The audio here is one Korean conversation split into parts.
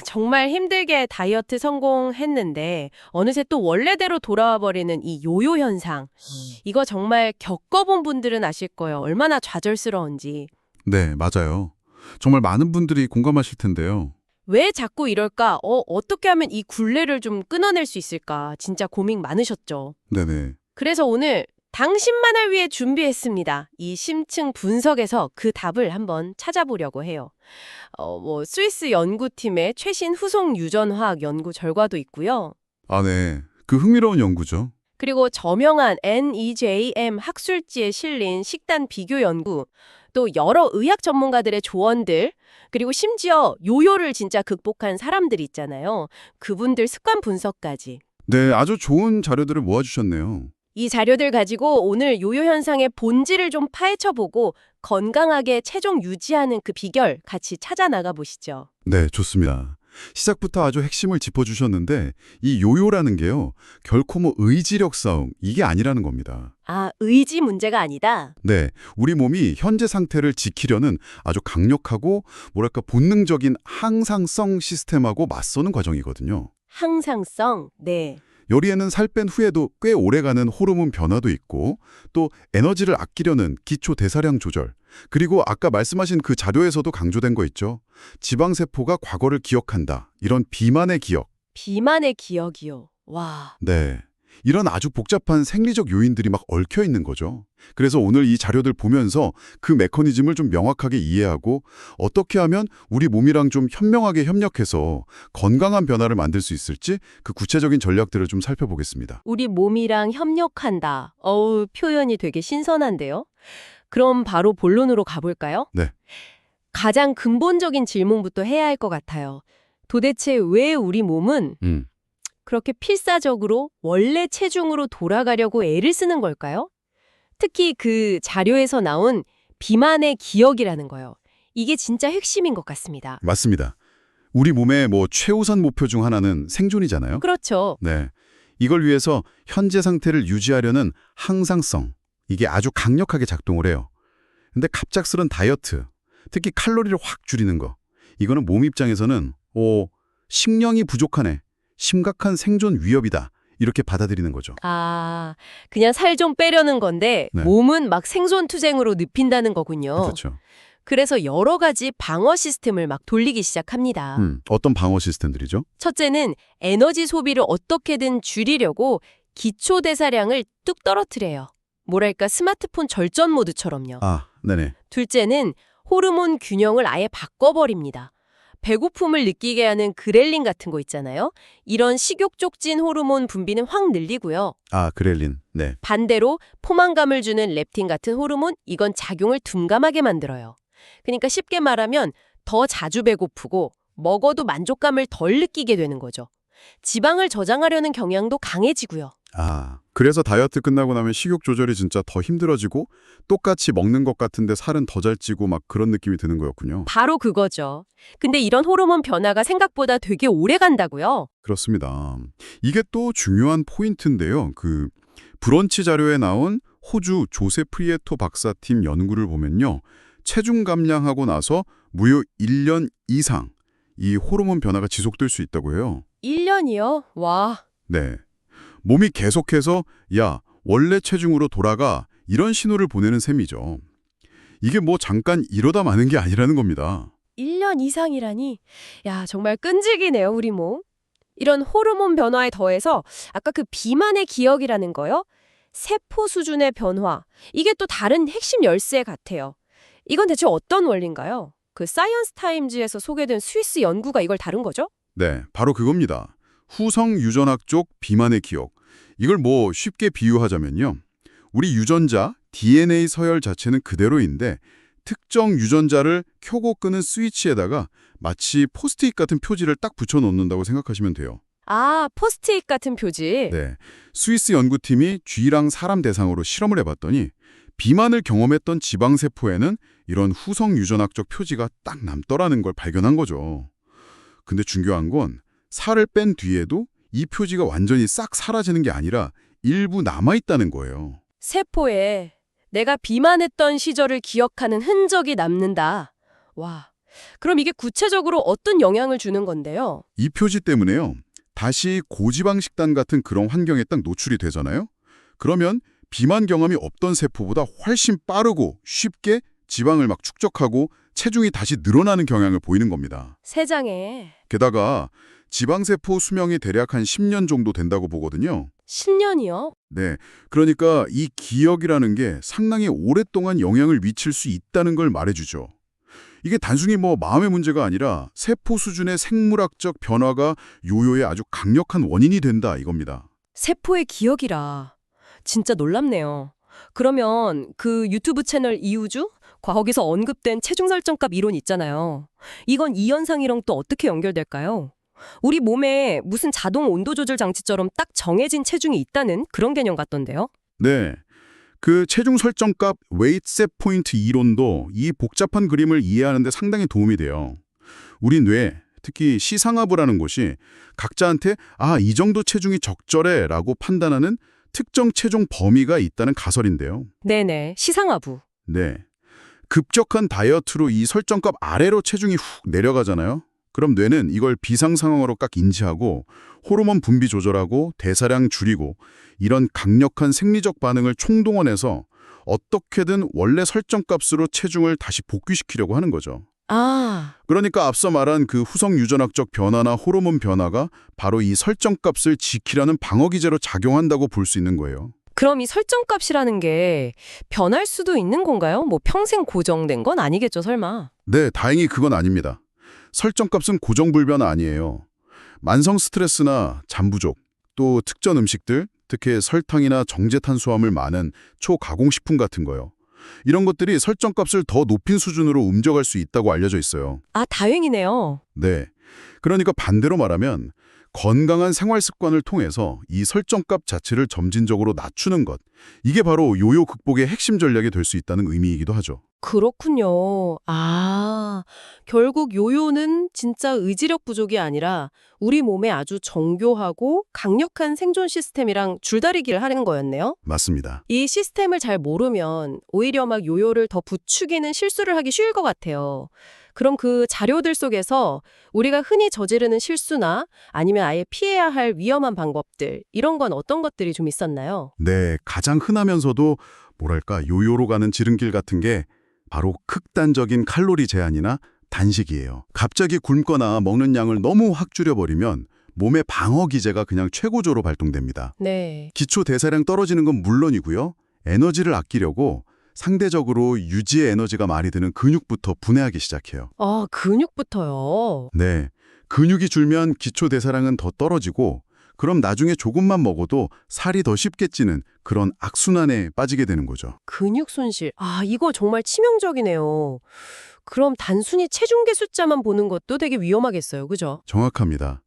정말 힘들게 다이어트 성공했는데 어느새 또 원래대로 돌아와 버리는 이 요요 현상. 이거 정말 겪어본 분들은 아실 거예요. 얼마나 좌절스러운지. 네, 맞아요. 정말 많은 분들이 공감하실 텐데요. 왜 자꾸 이럴까? 어떻게 하면 이 굴레를 좀 끊어낼 수 있을까? 진짜 고민 많으셨죠. 네네. 그래서 오늘 당신만을 위해 준비했습니다. 이 심층 분석에서 그 답을 한번 찾아보려고 해요. 스위스 연구팀의 최신 후속 유전화학 연구 결과도 있고요. 아, 네. 그 흥미로운 연구죠. 그리고 저명한 NEJM 학술지에 실린 식단 비교 연구, 또 여러 의학 전문가들의 조언들, 그리고 심지어 요요를 진짜 극복한 사람들 있잖아요. 그분들 습관 분석까지. 네, 아주 좋은 자료들을 모아주셨네요. 이 자료들 가지고 오늘 요요 현상의 본질을 좀 파헤쳐보고 건강하게 체중 유지하는 그 비결 같이 찾아 나가 보시죠. 네, 좋습니다. 시작부터 아주 핵심을 짚어주셨는데 이 요요라는 게요. 결코 뭐 의지력 싸움 이게 아니라는 겁니다. 의지 문제가 아니다. 네, 우리 몸이 현재 상태를 지키려는 아주 강력하고 뭐랄까 본능적인 항상성 시스템하고 맞서는 과정이거든요. 항상성, 네. 요리에는 살 뺀 후에도 꽤 오래가는 호르몬 변화도 있고 또 에너지를 아끼려는 기초 대사량 조절 그리고 아까 말씀하신 그 자료에서도 강조된 거 있죠. 지방세포가 과거를 기억한다. 이런 비만의 기억. 비만의 기억이요. 와. 네. 이런 아주 복잡한 생리적 요인들이 막 얽혀 있는 거죠. 그래서 오늘 이 자료들 보면서 그 메커니즘을 좀 명확하게 이해하고 어떻게 하면 우리 몸이랑 좀 현명하게 협력해서 건강한 변화를 만들 수 있을지 그 구체적인 전략들을 좀 살펴보겠습니다. 우리 몸이랑 협력한다. 표현이 되게 신선한데요. 그럼 바로 본론으로 가볼까요? 네. 가장 근본적인 질문부터 해야 할 것 같아요. 도대체 왜 우리 몸은 그렇게 필사적으로 원래 체중으로 돌아가려고 애를 쓰는 걸까요? 특히 그 자료에서 나온 비만의 기억이라는 거요. 이게 진짜 핵심인 것 같습니다. 맞습니다. 우리 몸의 뭐 최우선 목표 중 하나는 생존이잖아요. 그렇죠. 네. 이걸 위해서 현재 상태를 유지하려는 항상성, 이게 아주 강력하게 작동을 해요. 근데 갑작스런 다이어트, 특히 칼로리를 확 줄이는 거, 이거는 몸 입장에서는 식량이 부족하네, 심각한 생존 위협이다, 이렇게 받아들이는 거죠. 그냥 살 좀 빼려는 건데 네. 몸은 막 생존투쟁으로 눕힌다는 거군요. 그렇죠. 그래서 여러 가지 방어 시스템을 막 돌리기 시작합니다. 어떤 방어 시스템들이죠? 첫째는 에너지 소비를 어떻게든 줄이려고 기초 대사량을 뚝 떨어뜨려요. 뭐랄까 스마트폰 절전 모드처럼요. 네네. 둘째는 호르몬 균형을 아예 바꿔버립니다. 배고픔을 느끼게 하는 그렐린 같은 거 있잖아요. 이런 식욕 촉진 호르몬 분비는 확 늘리고요. 그렐린. 네. 반대로 포만감을 주는 렙틴 같은 호르몬, 이건 작용을 둔감하게 만들어요. 그러니까 쉽게 말하면 더 자주 배고프고 먹어도 만족감을 덜 느끼게 되는 거죠. 지방을 저장하려는 경향도 강해지고요. 그래서 다이어트 끝나고 나면 식욕 조절이 진짜 더 힘들어지고 똑같이 먹는 것 같은데 살은 더 잘 찌고 막 그런 느낌이 드는 거였군요. 바로 그거죠. 근데 이런 호르몬 변화가 생각보다 되게 오래 간다고요? 그렇습니다. 이게 또 중요한 포인트인데요. 그 브런치 자료에 나온 호주 조세 프리에토 박사팀 연구를 보면요. 체중 감량하고 나서 무려 1년 이상 이 호르몬 변화가 지속될 수 있다고 해요. 1년이요? 와. 네. 몸이 계속해서 야, 원래 체중으로 돌아가 이런 신호를 보내는 셈이죠. 이게 뭐 잠깐 이러다 마는 게 아니라는 겁니다. 1년 이상이라니? 야, 정말 끈질기네요, 우리 몸. 이런 호르몬 변화에 더해서 아까 그 비만의 기억이라는 거요? 세포 수준의 변화. 이게 또 다른 핵심 열쇠 같아요. 이건 대체 어떤 원리인가요? 그 사이언스 타임즈에서 소개된 스위스 연구가 이걸 다룬 거죠? 네, 바로 그겁니다. 후성 유전학 쪽 비만의 기억. 이걸 뭐 쉽게 비유하자면요. 우리 유전자, DNA 서열 자체는 그대로인데 특정 유전자를 켜고 끄는 스위치에다가 마치 포스트잇 같은 표지를 딱 붙여놓는다고 생각하시면 돼요. 포스트잇 같은 표지. 네, 스위스 연구팀이 쥐랑 사람 대상으로 실험을 해봤더니 비만을 경험했던 지방세포에는 이런 후성 유전학적 표지가 딱 남더라는 걸 발견한 거죠. 근데 중요한 건 살을 뺀 뒤에도 이 표지가 완전히 싹 사라지는 게 아니라 일부 남아있다는 거예요. 세포에 내가 비만했던 시절을 기억하는 흔적이 남는다. 와, 그럼 이게 구체적으로 어떤 영향을 주는 건데요? 이 표지 때문에요. 다시 고지방 식단 같은 그런 환경에 딱 노출이 되잖아요. 그러면 비만 경험이 없던 세포보다 훨씬 빠르고 쉽게 지방을 막 축적하고 체중이 다시 늘어나는 경향을 보이는 겁니다. 세상에. 게다가 지방세포 수명이 대략 한 10년 정도 된다고 보거든요. 10년이요? 네, 그러니까 이 기억이라는 게 상당히 오랫동안 영향을 미칠 수 있다는 걸 말해주죠. 이게 단순히 뭐 마음의 문제가 아니라 세포 수준의 생물학적 변화가 요요의 아주 강력한 원인이 된다 이겁니다. 세포의 기억이라. 진짜 놀랍네요. 그러면 그 유튜브 채널 이우주? 거기서 언급된 체중 설정값 이론 있잖아요. 이건 이 현상이랑 또 어떻게 연결될까요? 우리 몸에 무슨 자동 온도 조절 장치처럼 딱 정해진 체중이 있다는 그런 개념 같던데요? 네, 그 체중 설정값 웨이트 셋 포인트 이론도 이 복잡한 그림을 이해하는 데 상당히 도움이 돼요. 우리 뇌, 특히 시상하부라는 곳이 각자한테 이 정도 체중이 적절해 라고 판단하는 특정 체중 범위가 있다는 가설인데요. 네네, 시상하부. 네, 급격한 다이어트로 이 설정값 아래로 체중이 훅 내려가잖아요. 그럼 뇌는 이걸 비상 상황으로 딱 인지하고 호르몬 분비 조절하고 대사량 줄이고 이런 강력한 생리적 반응을 총동원해서 어떻게든 원래 설정값으로 체중을 다시 복귀시키려고 하는 거죠. 아, 그러니까 앞서 말한 그 후성 유전학적 변화나 호르몬 변화가 바로 이 설정값을 지키려는 방어 기제로 작용한다고 볼 수 있는 거예요. 그럼 이 설정값이라는 게 변할 수도 있는 건가요? 뭐 평생 고정된 건 아니겠죠, 설마? 네, 다행히 그건 아닙니다. 설정값은 고정불변 아니에요. 만성 스트레스나 잠 부족, 또 특정 음식들, 특히 설탕이나 정제탄수화물 많은 초가공식품 같은 거요. 이런 것들이 설정값을 더 높인 수준으로 움직일 수 있다고 알려져 있어요. 아, 다행이네요. 네. 그러니까 반대로 말하면 건강한 생활 습관을 통해서 이 설정값 자체를 점진적으로 낮추는 것. 이게 바로 요요 극복의 핵심 전략이 될 수 있다는 의미이기도 하죠. 그렇군요. 아, 결국 요요는 진짜 의지력 부족이 아니라 우리 몸에 아주 정교하고 강력한 생존 시스템이랑 줄다리기를 하는 거였네요. 맞습니다. 이 시스템을 잘 모르면 오히려 막 요요를 더 부추기는 실수를 하기 쉬울 것 같아요. 그럼 그 자료들 속에서 우리가 흔히 저지르는 실수나 아니면 아예 피해야 할 위험한 방법들, 이런 건 어떤 것들이 좀 있었나요? 네, 가장 흔하면서도 뭐랄까 요요로 가는 지름길 같은 게 바로 극단적인 칼로리 제한이나 단식이에요. 갑자기 굶거나 먹는 양을 너무 확 줄여버리면 몸의 방어 기제가 그냥 최고조로 발동됩니다. 네. 기초 대사량 떨어지는 건 물론이고요. 에너지를 아끼려고 상대적으로 유지의 에너지가 많이 드는 근육부터 분해하기 시작해요. 아, 근육부터요. 네, 근육이 줄면 기초 대사량은 더 떨어지고 그럼 나중에 조금만 먹어도 살이 더 쉽게 찌는 그런 악순환에 빠지게 되는 거죠. 근육 손실. 아, 이거 정말 치명적이네요. 그럼 단순히 체중계 숫자만 보는 것도 되게 위험하겠어요. 그죠? 정확합니다.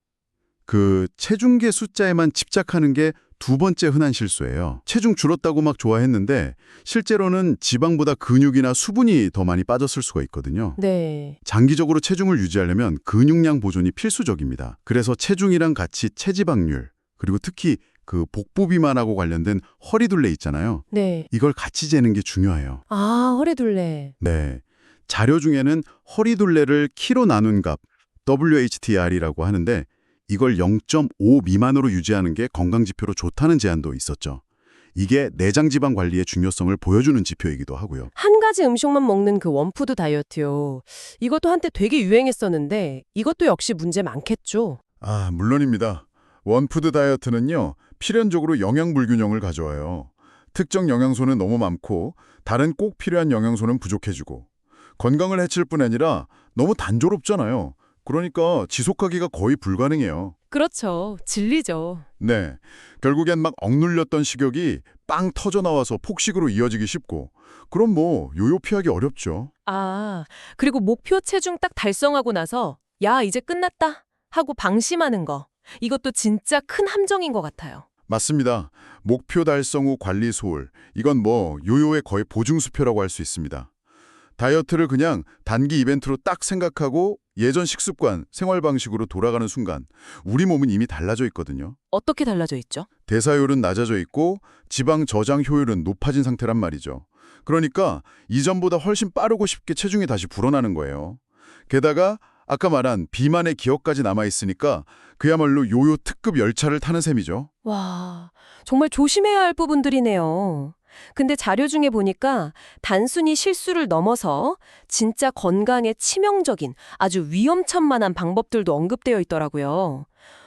그 체중계 숫자에만 집착하는 게 두 번째 흔한 실수예요. 체중 줄었다고 막 좋아했는데 실제로는 지방보다 근육이나 수분이 더 많이 빠졌을 수가 있거든요. 네. 장기적으로 체중을 유지하려면 근육량 보존이 필수적입니다. 그래서 체중이랑 같이 체지방률, 그리고 특히 그 복부 비만하고 관련된 허리둘레 있잖아요. 네. 이걸 같이 재는 게 중요해요. 아, 허리둘레. 네. 자료 중에는 허리둘레를 키로 나눈 값, WHTR이라고 하는데 이걸 0.5 미만으로 유지하는 게 건강지표로 좋다는 제안도 있었죠. 이게 내장지방 관리의 중요성을 보여주는 지표이기도 하고요. 한 가지 음식만 먹는 그 원푸드 다이어트요. 이것도 한때 되게 유행했었는데 이것도 역시 문제 많겠죠. 물론입니다. 원푸드 다이어트는요, 필연적으로 영양 불균형을 가져와요. 특정 영양소는 너무 많고 다른 꼭 필요한 영양소는 부족해지고 건강을 해칠 뿐 아니라 너무 단조롭잖아요. 그러니까 지속하기가 거의 불가능해요. 그렇죠. 진리죠. 네, 결국엔 막 억눌렸던 식욕이 빵 터져 나와서 폭식으로 이어지기 쉽고 그럼 뭐 요요 피하기 어렵죠. 아, 그리고 목표 체중 딱 달성하고 나서 야, 이제 끝났다 하고 방심하는 거. 이것도 진짜 큰 함정인 것 같아요. 맞습니다. 목표 달성 후 관리 소홀. 이건 뭐 요요의 거의 보증수표라고 할 수 있습니다. 다이어트를 그냥 단기 이벤트로 딱 생각하고 예전 식습관, 생활 방식으로 돌아가는 순간 우리 몸은 이미 달라져 있거든요. 어떻게 달라져 있죠? 대사율은 낮아져 있고 지방 저장 효율은 높아진 상태란 말이죠. 그러니까 이전보다 훨씬 빠르고 쉽게 체중이 다시 불어나는 거예요. 게다가 아까 말한 비만의 기억까지 남아있으니까 그야말로 요요 특급 열차를 타는 셈이죠. 와, 정말 조심해야 할 부분들이네요. 근데 자료 중에 보니까 단순히 실수를 넘어서 진짜 건강에 치명적인 아주 위험천만한 방법들도 언급되어 있더라고요.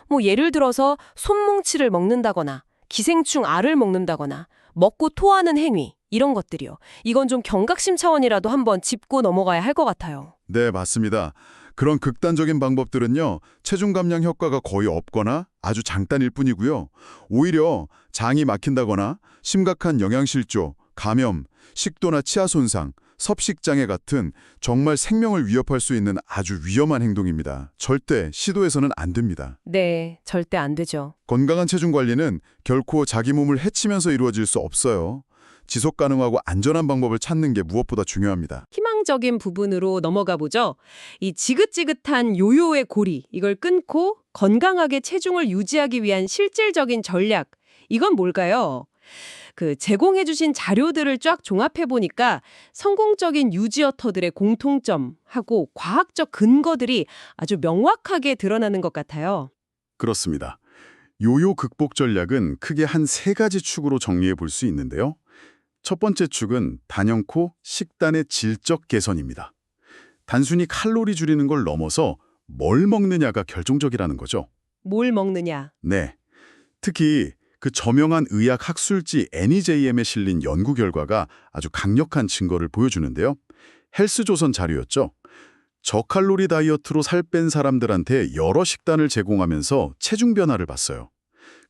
뭐 예를 들어서 손뭉치를 먹는다거나 기생충 알을 먹는다거나 먹고 토하는 행위 이런 것들이요. 이건 좀 경각심 차원이라도 한번 짚고 넘어가야 할 것 같아요. 네, 맞습니다. 그런 극단적인 방법들은요, 체중 감량 효과가 거의 없거나 아주 잠깐일 뿐이고요. 오히려 장이 막힌다거나 심각한 영양실조, 감염, 식도나 치아 손상, 섭식장애 같은 정말 생명을 위협할 수 있는 아주 위험한 행동입니다. 절대 시도해서는 안 됩니다. 네, 절대 안 되죠. 건강한 체중 관리는 결코 자기 몸을 해치면서 이루어질 수 없어요. 지속 가능하고 안전한 방법을 찾는 게 무엇보다 중요합니다. 희망적인 부분으로 넘어가 보죠. 이 지긋지긋한 요요의 고리, 이걸 끊고 건강하게 체중을 유지하기 위한 실질적인 전략, 이건 뭘까요? 제공해주신 자료들을 쫙 종합해보니까 성공적인 유지어터들의 공통점하고 과학적 근거들이 아주 명확하게 드러나는 것 같아요. 그렇습니다. 요요 극복 전략은 크게 한 3가지 축으로 정리해 볼 수 있는데요. 첫 번째 축은 단연코 식단의 질적 개선입니다. 단순히 칼로리 줄이는 걸 넘어서 뭘 먹느냐가 결정적이라는 거죠. 뭘 먹느냐? 네. 특히 그 저명한 의학 학술지 NEJM에 실린 연구 결과가 아주 강력한 증거를 보여주는데요. 헬스조선 자료였죠. 저칼로리 다이어트로 살 뺀 사람들한테 여러 식단을 제공하면서 체중 변화를 봤어요.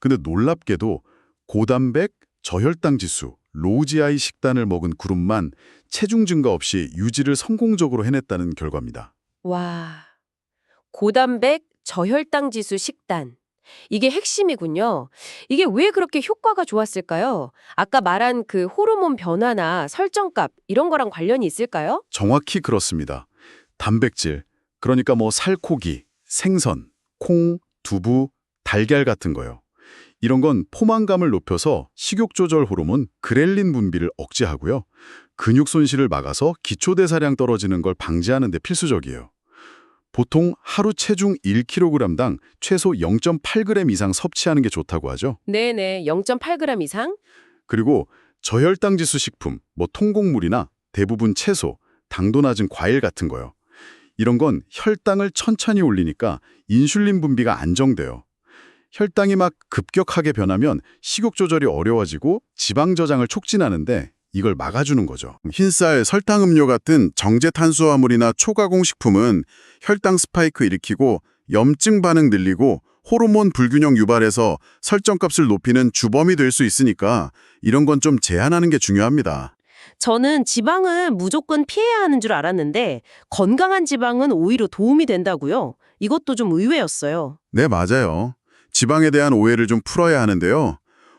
근데 놀랍게도 고단백, 저혈당 지수, 로우 GI 식단을 먹은 그룹만 체중 증가 없이 유지를 성공적으로 해냈다는 결과입니다. 와, 고단백, 저혈당 지수 식단. 이게 핵심이군요. 이게 왜 그렇게 효과가 좋았을까요? 아까 말한 그 호르몬 변화나 설정값 이런 거랑 관련이 있을까요? 정확히 그렇습니다. 단백질, 그러니까 살코기, 생선, 콩, 두부, 달걀 같은 거요. 이런 건 포만감을 높여서 식욕 조절 호르몬 그렐린 분비를 억제하고요. 근육 손실을 막아서 기초대사량 떨어지는 걸 방지하는 데 필수적이에요. 보통 하루 체중 1kg당 최소 0.8g 이상 섭취하는 게 좋다고 하죠. 네네, 0.8g 이상? 그리고 저혈당 지수 식품, 통곡물이나 대부분 채소, 당도 낮은 과일 같은 거요. 이런 건 혈당을 천천히 올리니까 인슐린 분비가 안정돼요. 혈당이 막 급격하게 변하면 식욕 조절이 어려워지고 지방 저장을 촉진하는데 이걸 막아주는 거죠. 흰쌀, 설탕 음료 같은 정제 탄수화물이나 초가공 식품은 혈당 스파이크 일으키고 염증 반응 늘리고 호르몬 불균형 유발해서 설정값을 높이는 주범이 될 수 있으니까 이런 건 좀 제한하는 게 중요합니다. 저는 지방은 무조건 피해야 하는 줄 알았는데 건강한 지방은 오히려 도움이 된다고요? 이것도 좀 의외였어요. 네, 맞아요. 지방에 대한 오해를 좀 풀어야 하는데요.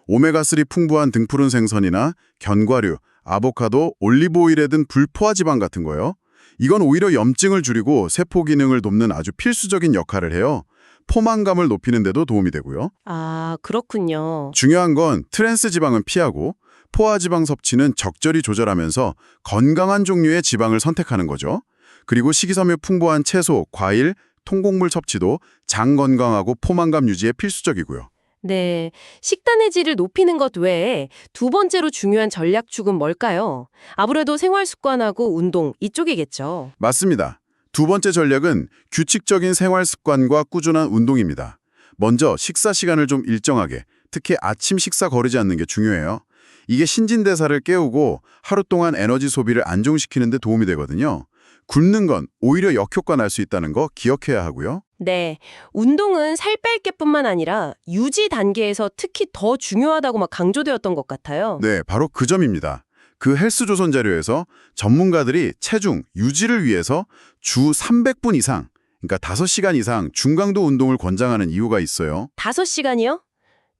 오메가3 풍부한 등푸른 생선이나 견과류, 아보카도, 올리브오일에 든 불포화 지방 같은 거요. 이건 오히려 염증을 줄이고 세포 기능을 돕는 아주 필수적인 역할을 해요. 포만감을 높이는 데도 도움이 되고요. 아, 그렇군요. 중요한 건 트랜스 지방은 피하고 포화 지방 섭취는 적절히 조절하면서 건강한 종류의 지방을 선택하는 거죠. 그리고 식이섬유 풍부한 채소, 과일, 통곡물 섭취도 장 건강하고 포만감 유지에 필수적이고요. 네, 식단의 질을 높이는 것 외에 두 번째로 중요한 전략축은 뭘까요? 아무래도 생활 습관하고 운동 이쪽이겠죠. 맞습니다. 두 번째 전략은 규칙적인 생활 습관과 꾸준한 운동입니다. 먼저 식사 시간을 좀 일정하게, 특히 아침 식사 거르지 않는 게 중요해요. 이게 신진대사를 깨우고 하루 동안 에너지 소비를 안정시키는 데 도움이 되거든요. 굶는 건 오히려 역효과 날 수 있다는 거 기억해야 하고요. 네, 운동은 살 뺄 게뿐만 아니라 유지 단계에서 특히 더 중요하다고 막 강조되었던 것 같아요. 네, 바로 그 점입니다. 그 헬스조선 자료에서 전문가들이 체중 유지를 위해서 주 300분 이상, 그러니까 5시간 이상 중강도 운동을 권장하는 이유가 있어요. 5시간이요?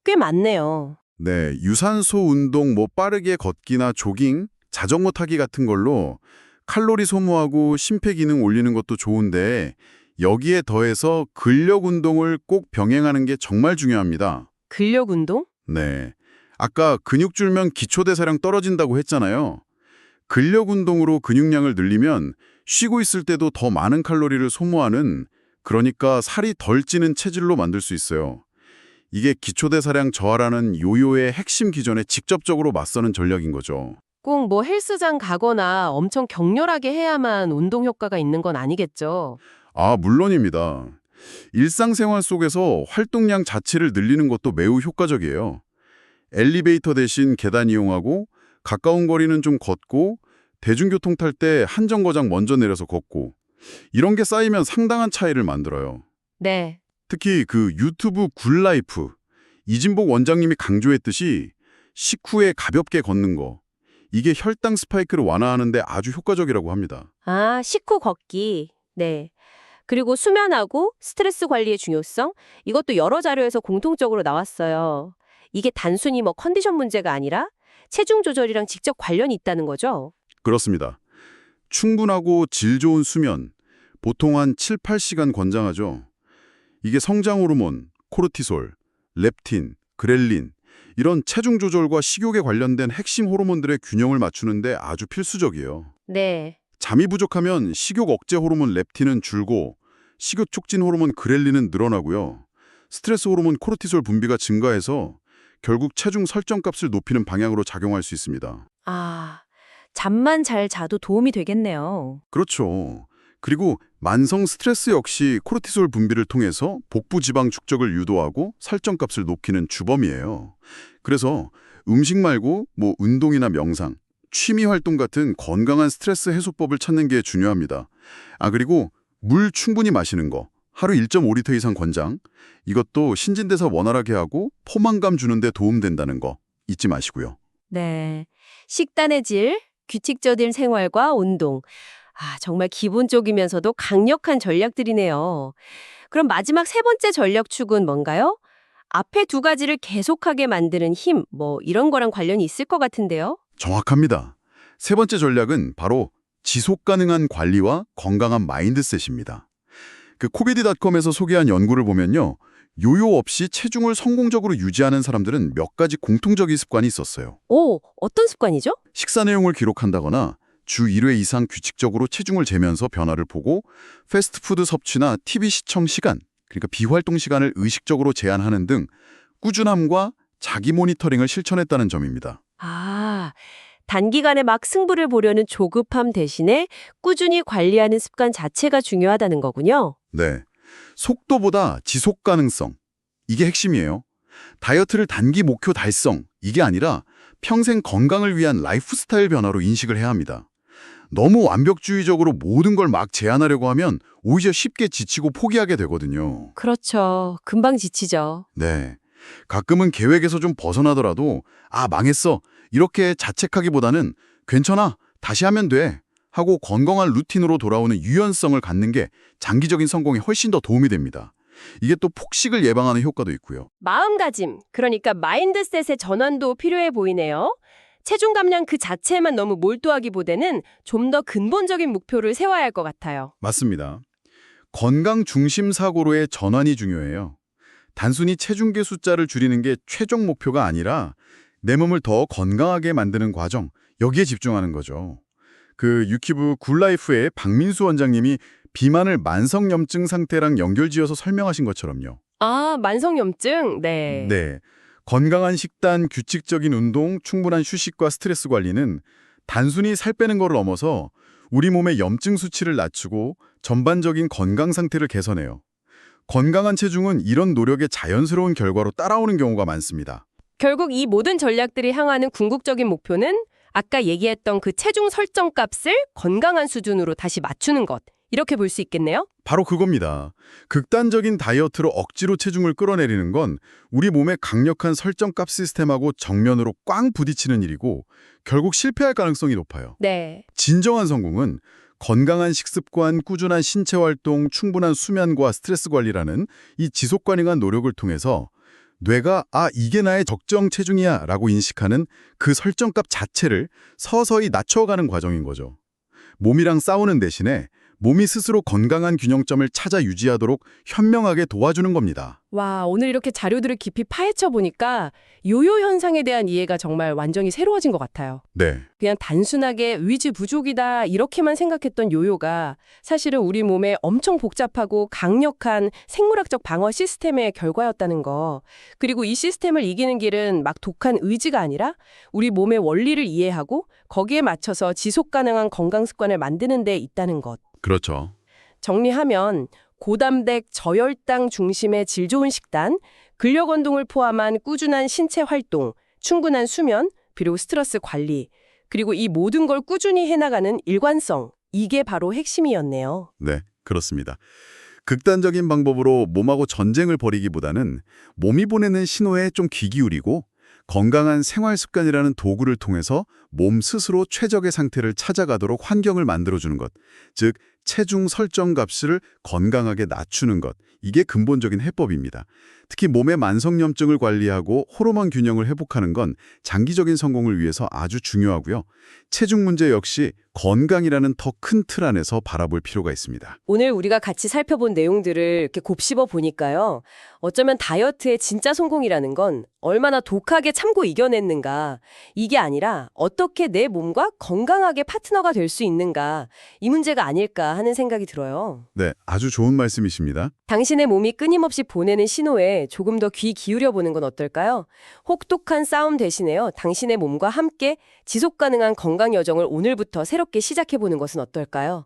꽤 많네요. 네, 유산소 운동, 빠르게 걷기나 조깅, 자전거 타기 같은 걸로 칼로리 소모하고 심폐기능 올리는 것도 좋은데 여기에 더해서 근력 운동을 꼭 병행하는 게 정말 중요합니다. 근력 운동? 네, 아까 근육 줄면 기초대사량 떨어진다고 했잖아요. 근력 운동으로 근육량을 늘리면 쉬고 있을 때도 더 많은 칼로리를 소모하는, 그러니까 살이 덜 찌는 체질로 만들 수 있어요. 이게 기초대사량 저하라는 요요의 핵심 기전에 직접적으로 맞서는 전략인 거죠. 꼭 뭐 헬스장 가거나 엄청 격렬하게 해야만 운동 효과가 있는 건 아니겠죠. 아, 물론입니다. 일상생활 속에서 활동량 자체를 늘리는 것도 매우 효과적이에요. 엘리베이터 대신 계단 이용하고, 가까운 거리는 좀 걷고, 대중교통 탈 때 한 정거장 먼저 내려서 걷고, 이런 게 쌓이면 상당한 차이를 만들어요. 네. 특히 그 유튜브 굿라이프, 이진복 원장님이 강조했듯이 식후에 가볍게 걷는 거, 이게 혈당 스파이크를 완화하는데 아주 효과적이라고 합니다. 아, 식후 걷기. 네. 그리고 수면하고 스트레스 관리의 중요성? 이것도 여러 자료에서 공통적으로 나왔어요. 이게 단순히 뭐 컨디션 문제가 아니라 체중 조절이랑 직접 관련이 있다는 거죠. 그렇습니다. 충분하고 질 좋은 수면, 보통 한 7, 8시간 권장하죠. 이게 성장 호르몬, 코르티솔, 렙틴, 그렐린, 이런 체중 조절과 식욕에 관련된 핵심 호르몬들의 균형을 맞추는데 아주 필수적이에요. 네. 잠이 부족하면 식욕 억제 호르몬 렙틴은 줄고 식욕 촉진 호르몬 그렐린은 늘어나고요. 스트레스 호르몬 코르티솔 분비가 증가해서 결국 체중 설정값을 높이는 방향으로 작용할 수 있습니다. 아, 잠만 잘 자도 도움이 되겠네요. 그렇죠. 그리고 만성 스트레스 역시 코르티솔 분비를 통해서 복부 지방 축적을 유도하고 설정값을 높이는 주범이에요. 그래서 음식 말고 뭐 운동이나 명상, 취미 활동 같은 건강한 스트레스 해소법을 찾는 게 중요합니다. 아, 그리고 물 충분히 마시는 거. 하루 1.5리터 이상 권장. 이것도 신진대사 원활하게 하고 포만감 주는 데 도움된다는 거 잊지 마시고요. 네. 식단의 질, 규칙적인 생활과 운동. 아, 정말 기본적이면서도 강력한 전략들이네요. 그럼 마지막 세 번째 전략축은 뭔가요? 앞에 두 가지를 계속하게 만드는 힘, 뭐 이런 거랑 관련이 있을 것 같은데요. 정확합니다. 세 번째 전략은 바로 지속 가능한 관리와 건강한 마인드셋입니다. 그 코비디.com에서 소개한 연구를 보면요. 요요 없이 체중을 성공적으로 유지하는 사람들은 몇 가지 공통적인 습관이 있었어요. 오, 어떤 습관이죠? 식사 내용을 기록한다거나 주 1회 이상 규칙적으로 체중을 재면서 변화를 보고 패스트푸드 섭취나 TV 시청 시간, 그러니까 비활동 시간을 의식적으로 제한하는 등 꾸준함과 자기 모니터링을 실천했다는 점입니다. 아, 단기간에 막 승부를 보려는 조급함 대신에 꾸준히 관리하는 습관 자체가 중요하다는 거군요. 네. 속도보다 지속 가능성. 이게 핵심이에요. 다이어트를 단기 목표 달성. 이게 아니라 평생 건강을 위한 라이프 스타일 변화로 인식을 해야 합니다. 너무 완벽주의적으로 모든 걸 막 제한하려고 하면 오히려 쉽게 지치고 포기하게 되거든요. 그렇죠. 금방 지치죠. 네. 가끔은 계획에서 좀 벗어나더라도 아, 망했어. 이렇게 자책하기보다는 괜찮아. 다시 하면 돼. 하고 건강한 루틴으로 돌아오는 유연성을 갖는 게 장기적인 성공에 훨씬 더 도움이 됩니다. 이게 또 폭식을 예방하는 효과도 있고요. 마음가짐, 그러니까 마인드셋의 전환도 필요해 보이네요. 체중 감량 그 자체에만 너무 몰두하기보다는 좀 더 근본적인 목표를 세워야 할 것 같아요. 맞습니다. 건강 중심 사고로의 전환이 중요해요. 단순히 체중계 숫자를 줄이는 게 최종 목표가 아니라 내 몸을 더 건강하게 만드는 과정, 여기에 집중하는 거죠. 그 유키브 굿라이프의 박민수 원장님이 비만을 만성염증 상태랑 연결지어서 설명하신 것처럼요. 아, 만성염증? 네. 네. 건강한 식단, 규칙적인 운동, 충분한 휴식과 스트레스 관리는 단순히 살 빼는 걸 넘어서 우리 몸의 염증 수치를 낮추고 전반적인 건강 상태를 개선해요. 건강한 체중은 이런 노력의 자연스러운 결과로 따라오는 경우가 많습니다. 결국 이 모든 전략들이 향하는 궁극적인 목표는 아까 얘기했던 그 체중 설정 값을 건강한 수준으로 다시 맞추는 것. 이렇게 볼 수 있겠네요? 바로 그겁니다. 극단적인 다이어트로 억지로 체중을 끌어내리는 건 우리 몸의 강력한 설정값 시스템하고 정면으로 꽝 부딪히는 일이고 결국 실패할 가능성이 높아요. 네. 진정한 성공은 건강한 식습관, 꾸준한 신체 활동, 충분한 수면과 스트레스 관리라는 이 지속 가능한 노력을 통해서 뇌가 아, 이게 나의 적정 체중이야 라고 인식하는 그 설정값 자체를 서서히 낮춰가는 과정인 거죠. 몸이랑 싸우는 대신에 몸이 스스로 건강한 균형점을 찾아 유지하도록 현명하게 도와주는 겁니다. 와, 오늘 이렇게 자료들을 깊이 파헤쳐 보니까 요요 현상에 대한 이해가 정말 완전히 새로워진 것 같아요. 네, 그냥 단순하게 의지 부족이다 이렇게만 생각했던 요요가 사실은 우리 몸에 엄청 복잡하고 강력한 생물학적 방어 시스템의 결과였다는 거. 그리고 이 시스템을 이기는 길은 막 독한 의지가 아니라 우리 몸의 원리를 이해하고 거기에 맞춰서 지속 가능한 건강 습관을 만드는 데 있다는 것. 그렇죠. 정리하면 고단백 저혈당 중심의 질 좋은 식단, 근력 운동을 포함한 꾸준한 신체 활동, 충분한 수면, 비록 스트레스 관리, 그리고 이 모든 걸 꾸준히 해나가는 일관성, 이게 바로 핵심이었네요. 네, 그렇습니다. 극단적인 방법으로 몸하고 전쟁을 벌이기보다는 몸이 보내는 신호에 좀 귀 기울이고 건강한 생활 습관이라는 도구를 통해서 몸 스스로 최적의 상태를 찾아가도록 환경을 만들어주는 것, 즉 체중 설정 값을 건강하게 낮추는 것, 이게 근본적인 해법입니다. 특히 몸의 만성염증을 관리하고 호르몬 균형을 회복하는 건 장기적인 성공을 위해서 아주 중요하고요. 체중 문제 역시 건강이라는 더 큰 틀 안에서 바라볼 필요가 있습니다. 오늘 우리가 같이 살펴본 내용들을 이렇게 곱씹어 보니까요. 어쩌면 다이어트의 진짜 성공이라는 건 얼마나 독하게 참고 이겨냈는가. 이게 아니라 어떻게 내 몸과 건강하게 파트너가 될 수 있는가. 이 문제가 아닐까 하는 생각이 들어요. 네, 아주 좋은 말씀이십니다. 당신의 몸이 끊임없이 보내는 신호에 조금 더 귀 기울여 보는 건 어떨까요? 혹독한 싸움 대신에요. 당신의 몸과 함께 지속 가능한 건강 여정을 오늘부터 새롭게 시작해 보는 것은 어떨까요?